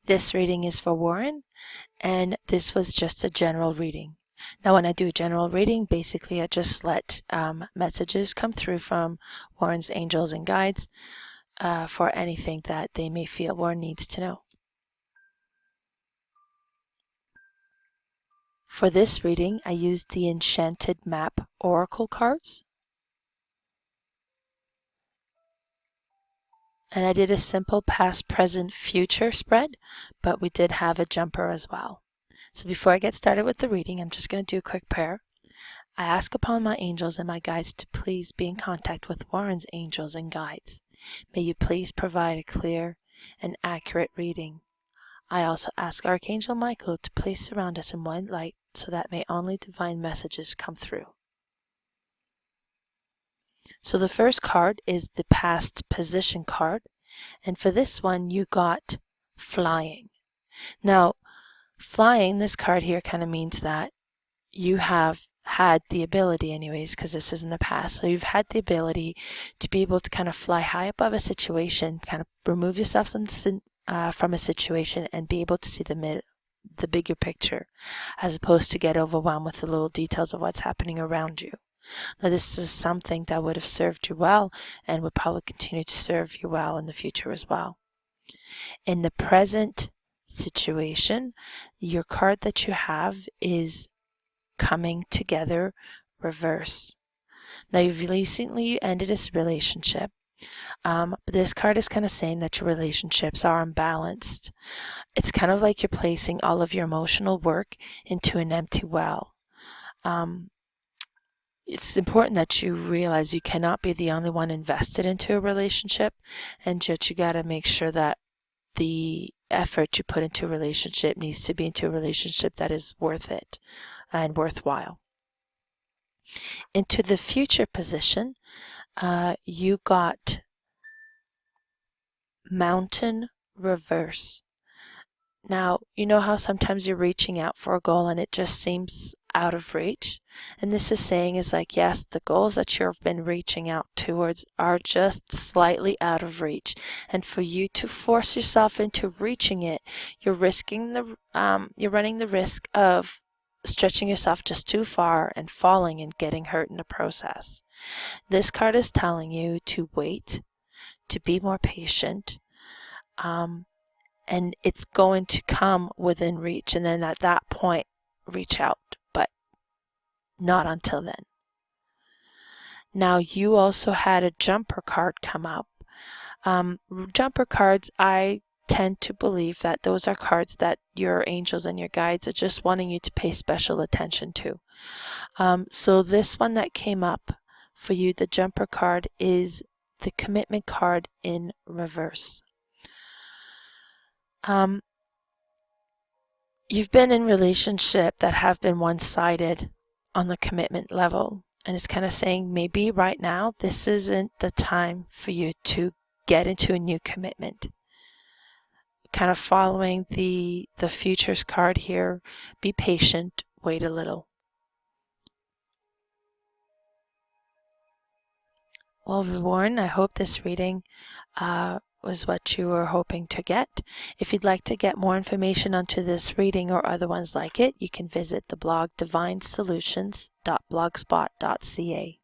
This reading is for Warren, and this was just a general reading. Now, when I do a general reading, basically I just let messages come through from Warren's angels and guides for anything that they may feel Warren needs to know. For this reading, I used the Enchanted Map Oracle cards. And I did a simple past, present, future spread, but we did have a jumper as well. So before I get started with the reading, I'm just going to do a quick prayer. I ask upon my angels and my guides to please be in contact with Warren's angels and guides. May you please provide a clear and accurate reading. I also ask Archangel Michael to please surround us in white light so that may only divine messages come through. So the first card is the past position card, and for this one you got flying. Now, flying, this card here kind of means that you have had the ability anyways, because this is in the past, so you've had the ability to be able to kind of fly high above a situation, kind of remove yourself from a situation and be able to see the bigger picture, as opposed to get overwhelmed with the little details of what's happening around you. Now, this is something that would have served you well and would probably continue to serve you well in the future as well. In the present situation, your card that you have is coming together reverse. Now, you've recently ended a relationship. But this card is kind of saying that your relationships are unbalanced. It's kind of like you're placing all of your emotional work into an empty well. It's important that you realize you cannot be the only one invested into a relationship, and yet you got to make sure that the effort you put into a relationship needs to be into a relationship that is worth it and worthwhile. Into the future position, you got mountain reverse. Now, you know how sometimes you're reaching out for a goal and it just seems out of reach? And this is saying is like, yes, the goals that you've been reaching out towards are just slightly out of reach. And for you to force yourself into reaching it, you're running the risk of stretching yourself just too far and falling and getting hurt in the process. This card is telling you to wait, to be more patient, and it's going to come within reach, and then at that point reach out, but not until then. Now, you also had a jumper card come up. Jumper cards, I tend to believe that those are cards that your angels and your guides are just wanting you to pay special attention to. So this one that came up for you, the jumper card, is the commitment card in reverse. You've been in relationship that have been one-sided on the commitment level, and it's kind of saying maybe right now this isn't the time for you to get into a new commitment. Kind of following the futures card here, be patient, wait a little. Well, Warren, I hope this reading was what you were hoping to get. If you'd like to get more information onto this reading or other ones like it, you can visit the blog divinesolutions.blogspot.ca.